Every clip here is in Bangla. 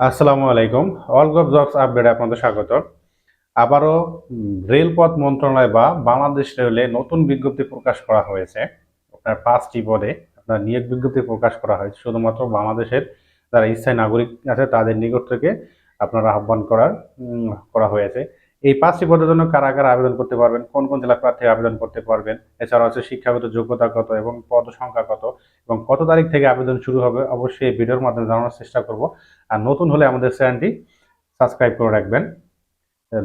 আসসালামু আলাইকুম। অল জবস আপডেটে আপনাদের স্বাগত। আবারও রেলপথ মন্ত্রণালয় বা বাংলাদেশ রেলে নতুন বিজ্ঞপ্তি প্রকাশ করা হয়েছে। আপনার ৫টি পদে আপনার নিয়োগ বিজ্ঞপ্তি প্রকাশ করা হয়েছে। শুধুমাত্র বাংলাদেশের যারা স্থায়ী নাগরিক আছে তাদের নিকট থেকে আপনার আহ্বান করা হয়েছে। এই ৫টি পদের জন্য কারা কারা আবেদন করতে পারবেন, কোন কোন জেলার প্রার্থী আবেদন করতে পারবেন, এছাড়া হচ্ছে শিক্ষাগত যোগ্যতা কত এবং পদ সংখ্যা কত এবং কত তারিখ থেকে আবেদন শুরু হবে, অবশ্যই এই ভিডিওর মাধ্যমে জানানোর চেষ্টা করব। আর নতুন হলে আমাদের চ্যানেলটি সাবস্ক্রাইব করে রাখবেন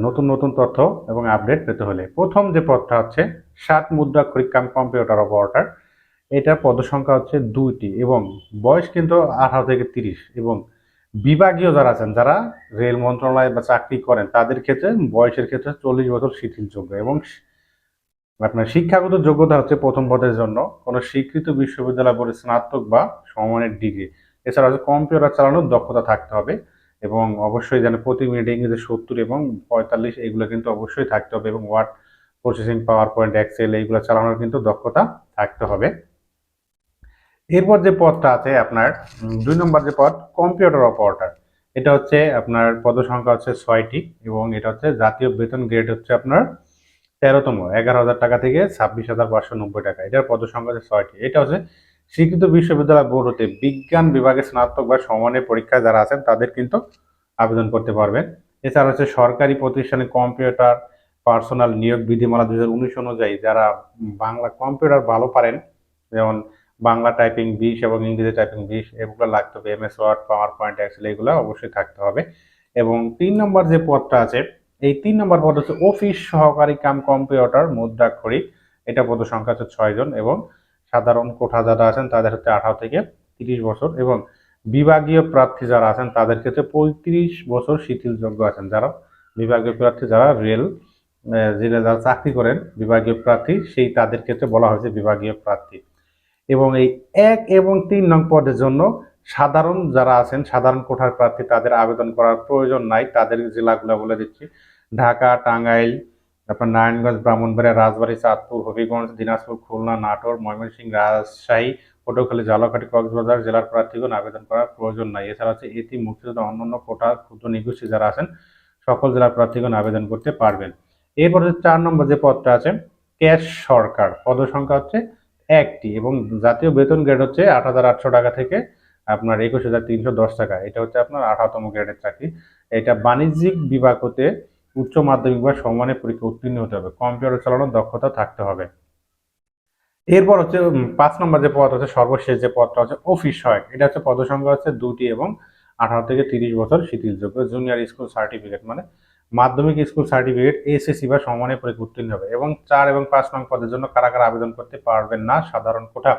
নতুন নতুন তথ্য এবং আপডেট পেতে হলে। প্রথম যে পদটা হচ্ছে 60 মুদ্রাক্ষরিক কাম কম্পিউটার অপারেটর। এটার পদ সংখ্যা হচ্ছে 2টি এবং বয়স কিন্তু 18 থেকে 30 এবং বিভাগীয় যারা আছেন, যারা রেল মন্ত্রণালয় বা চাকরি করেন তাদের ক্ষেত্রে বয়সের ক্ষেত্রে 40 বছর শিথিলযোগ্য এবং আপনার শিক্ষাগত যোগ্যতা হচ্ছে প্রথম পদের জন্য কোনো স্বীকৃত বিশ্ববিদ্যালয় বোর্ডের স্নাতক বা সমমানের ডিগ্রি। এছাড়া হচ্ছে কম্পিউটার চালানোর দক্ষতা থাকতে হবে এবং অবশ্যই যেন প্রতি মিনিটে ইংরেজি 70 এবং 45 এগুলো কিন্তু অবশ্যই থাকতে হবে এবং Word processing, PowerPoint, Excel এইগুলো চালানোর কিন্তু দক্ষতা থাকতে হবে। এরপর যে পদটা আছে আপনার 2 নম্বর যে পদ কম্পিউটার অপারেটর, এটা হচ্ছে আপনার পদ সংখ্যা হচ্ছে 6টি এবং এটা হচ্ছে জাতীয় বেতন গ্রেড হচ্ছে আপনার 13তম, 11,000 টাকা থেকে 26,590 টাকা। এটার পদ সংখ্যা হচ্ছে 6টি। এটা হচ্ছে স্বীকৃত বিশ্ববিদ্যালয় বোর্ড হতে বিজ্ঞান বিভাগে স্নাতক বা সমমানের পরীক্ষায় যারা আছেন তাদের কিন্তু আবেদন করতে পারবেন। এছাড়া হচ্ছে সরকারি প্রতিষ্ঠানে কম্পিউটার পার্সোনাল নিয়োগ বিধিমালা 2019 অনুযায়ী যারা বাংলা কম্পিউটার ভালো পারেন, যেমন বাংলা টাইপিং 20 এবং ইংরেজি টাইপিং 20, এগুলো লাগতে হবে। MS Word, PowerPoint, Excel এগুলো অবশ্যই থাকতে হবে। এবং 3 নম্বর যে পদটা আছে, এই 3 নম্বর পদ হচ্ছে অফিস সহকারী কাম কম্পিউটার মুদ্রাক্ষরিক। এটা পদ সংখ্যা হচ্ছে 6 জন এবং সাধারণ কোঠা যারা আছেন তাদের হচ্ছে 18 থেকে 30 বছর এবং বিভাগীয় প্রার্থী যারা আছেন তাদের ক্ষেত্রে 35 বছর শিথিলযোগ্য আছেন। যারা বিভাগীয় প্রার্থী, যারা যারা চাকরি করেন বিভাগীয় প্রার্থী, সেই তাদের ক্ষেত্রে বলা হয়েছে বিভাগীয় প্রার্থী। এবং এই 1 এবং 3 নং পদের জন্য সাধারণ যারা আছেন, সাধারণ কোঠার প্রার্থী, তাদের আবেদন করার প্রয়োজন নাই। তাদের জেলাগুলো বলে দিচ্ছি: ঢাকা, টাঙ্গাইল, আপনার নারায়ণগঞ্জ, ব্রাহ্মণবাড়িয়া, রাজবাড়ী, চাঁদপুর, হবিগঞ্জ, দিনাজপুর, খুলনা, নাটোর, ময়মনসিংহ, রাজশাহী, পটুয়াখালী, ঝালকাঠি, কক্সবাজার জেলার প্রার্থীগণ আবেদন করার প্রয়োজন নাই। এছাড়া হচ্ছে এটি মুক্তিযোদ্ধা, অন্যান্য কোটা, ক্ষুদ্র নিগোষ্ঠী যারা আছেন সকল জেলার প্রার্থীগণ আবেদন করতে পারবেন। এরপর 4 নম্বর যে পদটা আছে ক্যাশ সরকার, পদ সংখ্যা হচ্ছে 1টি এবং জাতীয় বেতন গ্রেড হচ্ছে 8,800 টাকা থেকে আপনার 21,310 টাকা। এটা হচ্ছে আপনার 18তম গ্রেডের চাকরি। এটা বাণিজ্যিক বিভাগ হতে উচ্চ মাধ্যমিক বা সমমানের পরীক্ষা উত্তীর্ণ হতে হবে, কম্পিউটার চালানোর দক্ষতা থাকতে হবে। এরপর হচ্ছে 5 নম্বর যে পদ হচ্ছে সর্বশেষ যে পদটা হচ্ছে অফিস সহায়ক। এটা হচ্ছে পদ সংখ্যা হচ্ছে 2টি এবং 18 থেকে 30 বছর শিথিলযোগ্য। জুনিয়র স্কুল সার্টিফিকেট মানে মাধ্যমিক স্কুল সার্টিফিকেট, এসএসসি বা সমমানের পরীক্ষা উত্তীর্ণ হবে। এবং 4 এবং 5 নং পদের জন্য কারা কারা আবেদন করতে পারবেন না? সাধারণ কোটা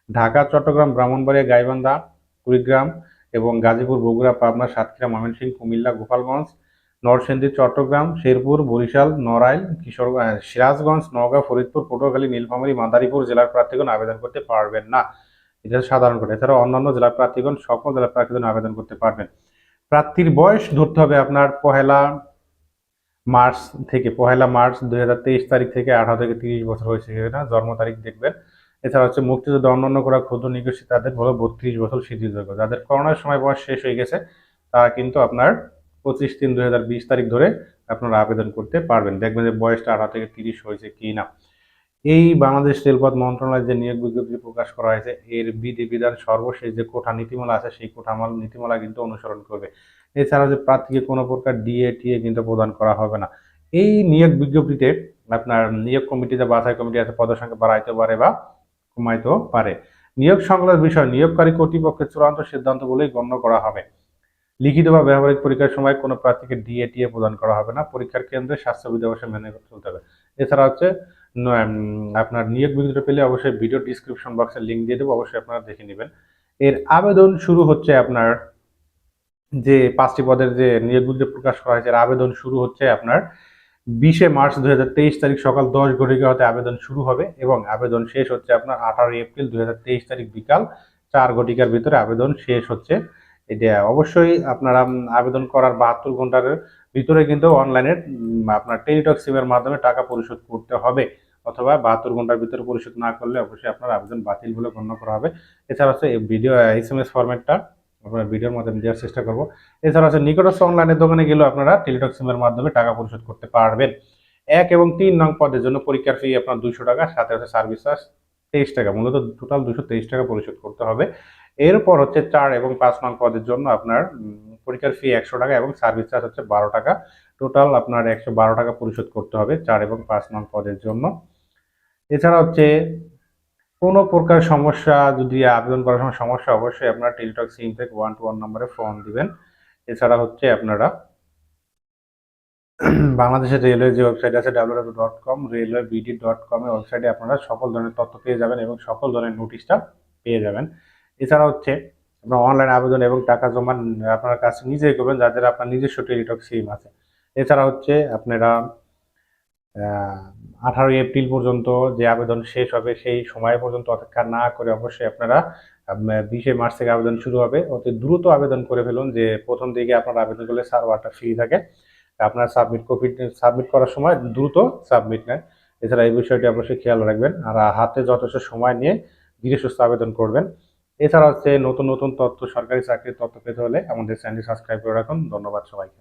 ঢাকা, চট্টগ্রাম, ব্রাহ্মণবাড়িয়া, গাইবান্ধা, কুড়িগ্রাম এবং গাজীপুর, বগুড়া, পাবনা, সাতক্ষীরা, ময়মনসিংহ, কুমিল্লা, গোপালগঞ্জ, নরসিংদী, চট্টগ্রাম, শেরপুর, বরিশাল, নড়াইল, সিরাজগঞ্জ, নওগাঁ, ফরিদপুর, পটুয়াখালী, নীলফামারী, মাদারীপুর জেলার প্রার্থীগণ আবেদন করতে পারবেন না। এটা সাধারণ কোটা। এছাড়া অন্যান্য জেলার প্রার্থীগণ সকল জেলার প্রার্থীগণ আবেদন করতে পারবেন। প্রার্থীর বয়স ধরতে হবে আপনার মার্চ 2023 তারিখ থেকে 18 থেকে 30 বছর হয়েছে কিনা জন্ম তারিখ দেখবেন। এছাড়া হচ্ছে মুক্তিযোদ্ধা, অন্যান্য করা ক্ষুদ্র নিগোষ্ঠী তাদের হলো 32 বছর শিথিলযোগ্য। যাদের করোনার সময় বয়স শেষ হয়ে গেছে তারা কিন্তু আপনার 25/3/2020 তারিখ ধরে আপনারা আবেদন করতে পারবেন। দেখবেন যে বয়সটা 18 থেকে 30 হয়েছে কি না। এই বাংলাদেশ রেলপথ মন্ত্রণালয় যে নিয়োগ বিজ্ঞপ্তি প্রকাশ করা হয়েছে, এর বিধিবিধান সর্বশেষ যে কোঠা নীতিমালা আছে সেই নীতিমালা কিন্তু অনুসরণ করবে। এছাড়া যে প্রার্থীকে কোনো প্রকার ডিএ টিএ কিন্তু প্রদান করা হবে না। এই নিয়োগ বিজ্ঞপ্তিতে আপনার নিয়োগ কমিটিতে বাছাই কমিটি আছে, পদের সংখ্যা বাড়াইতে পারে বা কমাইতেও পারে। নিয়োগ সংক্রান্ত বিষয় নিয়োগকারী কর্তৃপক্ষের চূড়ান্ত সিদ্ধান্ত বলেই গণ্য করা হবে। লিখিত বা ব্যবহারিক পরীক্ষার সময় কোনো প্রার্থীকে ডিএ টিএ প্রদান করা হবে না। পরীক্ষার কেন্দ্রে স্বাস্থ্যবিধি অবশ্যই মেনে চলতে হবে। এছাড়া হচ্ছে আপনার নিয়োগ বিজ্ঞপ্তি পেলে অবশ্যই ভিডিও ডিসক্রিপশন বক্সে লিঙ্ক দিয়ে দেবো, অবশ্যই আপনারা দেখে নেবেন। এর আবেদন শুরু হচ্ছে আপনার যে 5টি পদের যে নিয়োগ বিজ্ঞপ্তি প্রকাশ করা হয়েছে, এর আবেদন শুরু হচ্ছে আপনার 20 মার্চ 2023 তারিখ সকাল 10 ঘটিকা হতে আবেদন শুরু হবে এবং আবেদন শেষ হচ্ছে আপনার 18 এপ্রিল 2023 তারিখ বিকাল 4 ঘটিকার ভিতরে আবেদন শেষ হচ্ছে। এটা অবশ্যই আপনারা আবেদন করার 72 ঘন্টার ভিতরে কিন্তু অনলাইনে আপনার টেলিটক সিমের মাধ্যমে টাকা পরিশোধ করতে হবে, অথবা 72 ঘন্টার ভিতরে পরিশোধ না করলে অবশ্যই আপনার আবেদন বাতিল বলে গণ্য করা হবে। এছাড়া হচ্ছে এই ভিডিও SMS ফরম্যাটটা আপনার ভিডিওর মাধ্যমে দেওয়ার চেষ্টা করব। এছাড়া হচ্ছে নিকটস্থ অনলাইনের দোকানে গেলেও আপনারা টেলিটক সিমের মাধ্যমে টাকা পরিশোধ করতে পারবেন। 1 এবং 3 নং পদের জন্য পরীক্ষার ফি আপনার 200 টাকা, সাথে হচ্ছে সার্ভিস চার্জ 23 টাকা, মূলত টোটাল 223 টাকা পরিশোধ করতে হবে। এরপর হচ্ছে 4 এবং 5 নং পদের জন্য আপনার পরীক্ষার ফি 100 টাকা এবং সার্ভিস চার্জ হচ্ছে 12 টাকা, টোটাল আপনার 112 টাকা পরিশোধ করতে হবে 4 এবং 5 নং পদের জন্য। এছাড়া হচ্ছে কোনো প্রকার সমস্যা যদি আবেদন করার সময় সমস্যা, অবশ্যই আপনারা টেলিটক সিম থেকে 121 নম্বরে ফোন দিবেন। এছাড়া হচ্ছে আপনারা বাংলাদেশের রেলওয়ে যে ওয়েবসাইট আছে www.com railwayBD.com এর ওয়েবসাইটে আপনারা সকল ধরনের তথ্য পেয়ে যাবেন এবং সকল ধরনের নোটিশটা পেয়ে যাবেন। এছাড়া হচ্ছে আপনার অনলাইন আবেদন এবং টাকা জমা আপনার কাছে নিজেই করবেন যাদের আপনার নিজস্ব টেলিটক সিম আছে। এছাড়া হচ্ছে আপনারা 18 এপ্রিল পর্যন্ত যে আবেদন শেষ হবে সেই সময় পর্যন্ত অপেক্ষা না করে অবশ্যই আপনারা 20 মার্চ থেকে আবেদন শুরু হবে, অতি দ্রুত আবেদন করে ফেলুন, যে প্রথম দিকে আপনার আবেদন করলে সার্ভারটা ফ্রি থাকে, আপনার সাবমিট করার সময় দ্রুত সাবমিট নেয়। এছাড়া এই বিষয়টি অবশ্যই খেয়াল রাখবেন, আর হাতে যথেষ্ট সময় নিয়ে ধীরে সুস্থ আবেদন করবেন। এছাড়া হচ্ছে নতুন নতুন তথ্য, সরকারি চাকরির তথ্য পেতে হলে আমাদের চ্যানেলটি সাবস্ক্রাইব করে রাখুন। ধন্যবাদ সবাইকে।